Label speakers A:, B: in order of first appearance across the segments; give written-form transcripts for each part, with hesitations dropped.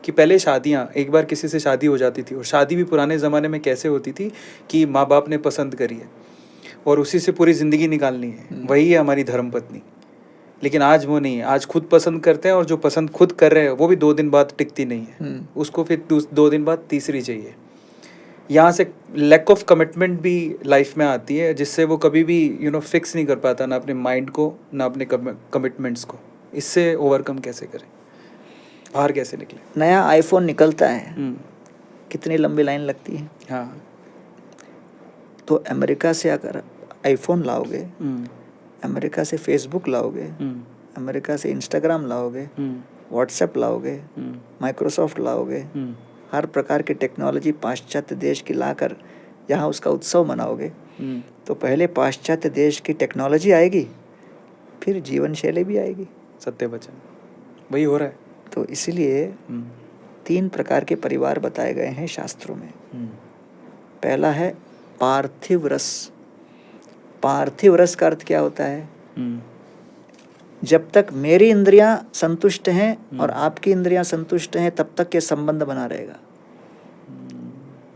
A: कि पहले शादियाँ, एक बार किसी से शादी हो जाती थी, और शादी भी पुराने ज़माने में कैसे होती थी कि माँ बाप ने पसंद करी है और उसी से पूरी ज़िंदगी निकालनी है, वही है हमारी धर्मपत्नी। लेकिन आज वो नहीं है, आज खुद पसंद करते हैं, और जो पसंद खुद कर रहे हैं वो भी 2 दिन बाद टिकती नहीं है, उसको फिर 2 दिन बाद तीसरी चाहिए। यहाँ से लैक ऑफ कमिटमेंट भी लाइफ में आती है, जिससे वो कभी भी फिक्स नहीं कर पाता ना अपने माइंड को, ना अपने कमिटमेंट्स को। इससे ओवरकम कैसे करें, बाहर कैसे निकले?
B: नया आईफोन निकलता है, कितनी लंबी लाइन लगती है।
A: हाँ।
B: तो अमेरिका से अगर आईफोन लाओगे, अमेरिका से फेसबुक लाओगे, अमेरिका से इंस्टाग्राम लाओगे, व्हाट्सएप लाओगे, माइक्रोसॉफ्ट लाओगे, हर प्रकार की टेक्नोलॉजी पाश्चात्य देश की लाकर यहाँ उसका उत्सव मनाओगे, तो पहले पाश्चात्य देश की टेक्नोलॉजी आएगी, फिर जीवन शैली भी आएगी।
A: सत्य वचन, वही हो रहा है।
B: तो इसलिए 3 प्रकार के परिवार बताए गए हैं शास्त्रों में। पहला है पार्थिव रस। पार्थिव रस का अर्थ क्या होता है? जब तक मेरी इंद्रियां संतुष्ट हैं और आपकी इंद्रियां संतुष्ट हैं, तब तक ये संबंध बना रहेगा।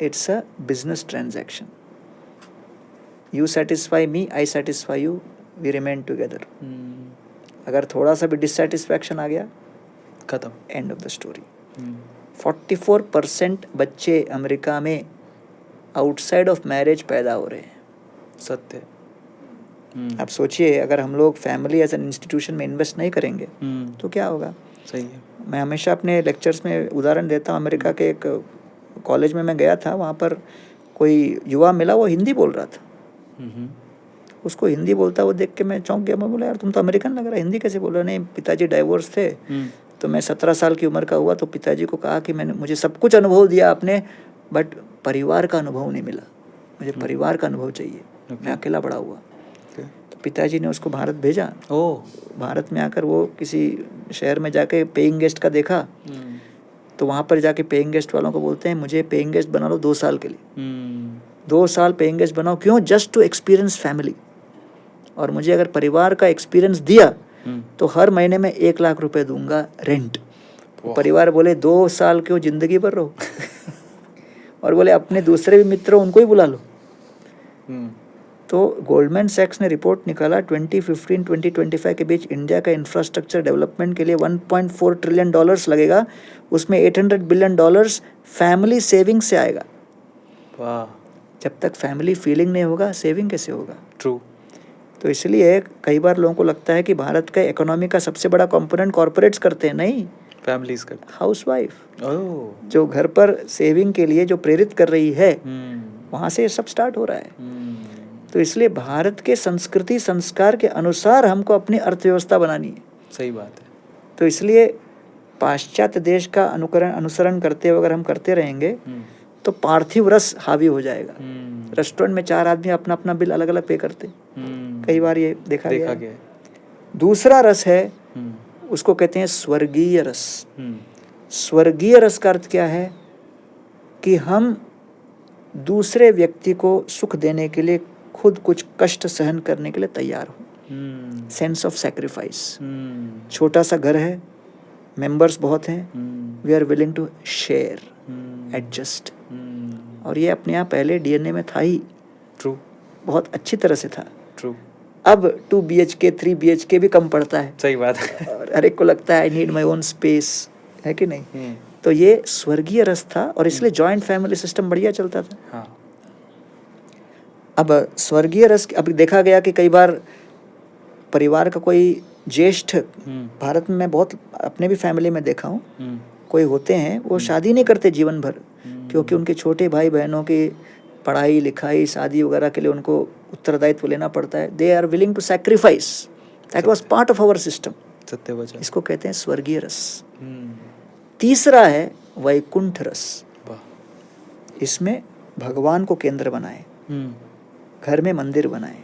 B: It's a business transaction. You satisfy me, I satisfy you, we remain together. अगर थोड़ा सा भी डिससेटिस्फैक्शन आ गया,
A: खत्म,
B: एंड ऑफ द स्टोरी। 44% बच्चे अमेरिका में आउटसाइड ऑफ मैरिज पैदा हो रहे हैं।
A: सत्य।
B: आप सोचिए, अगर हम लोग फैमिली एज एन इंस्टीट्यूशन में इन्वेस्ट नहीं करेंगे तो क्या होगा?
A: सही है।
B: मैं हमेशा अपने लेक्चर्स में उदाहरण देता हूँ। अमेरिका के एक कॉलेज में मैं गया था, वहाँ पर कोई युवा मिला, वो हिंदी बोल रहा था। उसको हिंदी बोलता वो देख के मैं चौंक गया। मैं बोला, यार तुम तो अमेरिकन लग रहा है, हिंदी कैसे बोल रहा? नहीं, पिताजी डाइवोर्स थे, तो मैं 17 साल की उम्र का हुआ तो पिताजी को कहा कि मुझे सब कुछ अनुभव दिया आपने, बट परिवार का अनुभव नहीं मिला, मुझे परिवार का अनुभव चाहिए। मैं अकेला बड़ा हुआ। तो पिताजी ने उसको भारत भेजा। भारत में आकर वो किसी शहर में जाके पेइंग गेस्ट का देखा, तो वहाँ पर जाके पेइंग गेस्ट वालों को बोलते हैं, मुझे पेइंग गेस्ट बना लो 2 साल के लिए। 2 साल पेइंग गेस्ट बनाओ। क्यों? Just to experience family. और मुझे अगर परिवार का एक्सपीरियंस दिया तो हर महीने में 1 लाख रुपए दूंगा रेंट। परिवार बोले 2 साल क्यों, जिंदगी भर रहो। और बोले अपने दूसरे भी मित्र उनको ही बुला लो। तो गोल्डमैन सैक्स ने रिपोर्ट निकाला, 2015-2025 के बीच इंडिया का इंफ्रास्ट्रक्चर डेवलपमेंट के लिए $1.4 ट्रिलियन लगेगा। उसमें $800 बिलियन फैमिली सेविंग से आएगा।
A: वाह।
B: जब तक फैमिली फीलिंग नहीं होगा, सेविंग कैसे होगा?
A: ट्रू।
B: तो इसलिए कई बार लोगों को लगता है कि भारत का इकोनॉमी का सबसे बड़ा कंपोनेंट कॉर्पोरेट्स करते हैं। नहीं,
A: फैमिलीज करते।
B: हाउसवाइफ जो घर पर सेविंग के लिए जो प्रेरित कर रही है, वहाँ से सब स्टार्ट हो रहा है। तो इसलिए भारत के संस्कृति संस्कार के अनुसार हमको अपनी अर्थव्यवस्था बनानी है।
A: सही बात है।
B: तो इसलिए पाश्चात्य देश का अनुसरण करते हुए अगर हम करते रहेंगे तो पार्थिव रस हावी हो जाएगा। रेस्टोरेंट में 4 आदमी अपना अपना बिल अलग अलग पे करते, कई बार ये देखा गया। दूसरा रस है, उसको कहते हैं स्वर्गीय रस। स्वर्गीय रस का अर्थ क्या है? कि हम दूसरे व्यक्ति को सुख देने के लिए खुद कुछ कष्ट सहन करने के लिए तैयार हो। Sense of sacrifice. छोटा सा घर है, मेंबर्स बहुत हैं, we are willing to share, adjust. और ये अपने यहाँ पहले डीएनए में था ही।
A: ट्रू।
B: बहुत अच्छी तरह से था।
A: ट्रू।
B: अब 2 BHK 3 BHK भी कम पड़ता है।
A: सही बात है।
B: और हर एक को लगता है I need my own space, है कि नहीं? तो ये स्वर्गीय रस था और इसलिए जॉइंट फैमिली सिस्टम बढ़िया चलता था।
A: हाँ।
B: अब स्वर्गीय रस, अब देखा गया कि कई बार परिवार का कोई ज्येष्ठ, भारत में मैं बहुत अपने भी फैमिली में देखा हूँ, कोई होते हैं वो शादी नहीं करते जीवन भर, क्योंकि उनके छोटे भाई बहनों की पढ़ाई लिखाई शादी वगैरह के लिए उनको उत्तरदायित्व लेना पड़ता है। They are willing to sacrifice. That was part of our system.
A: सत्य वचन।
B: इसको कहते हैं स्वर्गीय रस। तीसरा है वैकुंठ रस। इसमें भगवान को केंद्र बनाए, घर में मंदिर बनाए,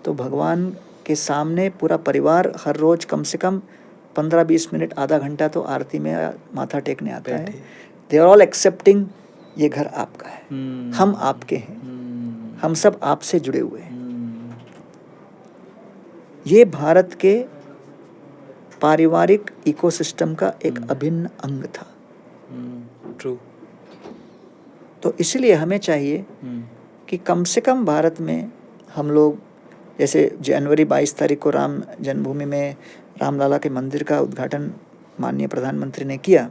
B: तो भगवान के सामने पूरा परिवार हर रोज कम से कम 15-20 मिनट, आधा घंटा तो आरती में माथा टेकने आता है। दे आर ऑल एक्सेप्टिंग, ये घर आपका है, हम आपके हैं, हम सब आपसे जुड़े हुए हैं। ये भारत के पारिवारिक इकोसिस्टम का एक अभिन्न अंग था।
A: ट्रू।
B: तो इसलिए हमें चाहिए कि कम से कम भारत में हम लोग, जैसे जनवरी 22 तारीख को राम जन्मभूमि में रामलला के मंदिर का उद्घाटन माननीय प्रधानमंत्री ने किया,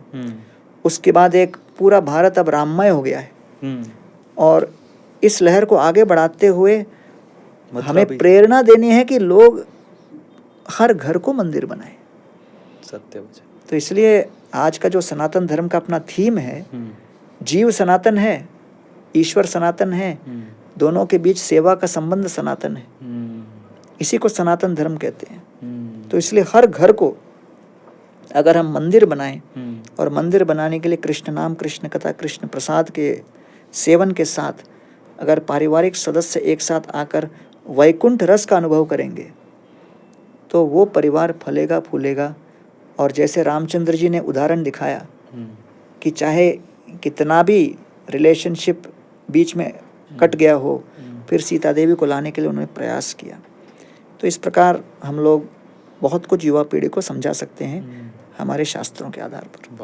B: उसके बाद एक पूरा भारत अब राममय हो गया है। और इस लहर को आगे बढ़ाते हुए हमें प्रेरणा देनी है कि लोग हर घर को मंदिर बनाएं।
A: सत्य।
B: तो इसलिए आज का जो सनातन धर्म का अपना थीम है, जीव सनातन है, ईश्वर सनातन है, दोनों के बीच सेवा का संबंध सनातन है, इसी को सनातन धर्म कहते हैं। तो इसलिए हर घर को अगर हम मंदिर बनाएं, और मंदिर बनाने के लिए कृष्ण नाम, कृष्ण कथा, कृष्ण प्रसाद के सेवन के साथ अगर पारिवारिक सदस्य एक साथ आकर वैकुंठ रस का अनुभव करेंगे, तो वो परिवार फलेगा फूलेगा। और जैसे रामचंद्र जी ने उदाहरण दिखाया कि चाहे कितना भी रिलेशनशिप बीच में कट गया हो, फिर सीता देवी को लाने के लिए उन्होंने प्रयास किया। तो इस प्रकार हम लोग बहुत कुछ युवा पीढ़ी को समझा सकते हैं हमारे शास्त्रों के आधार पर।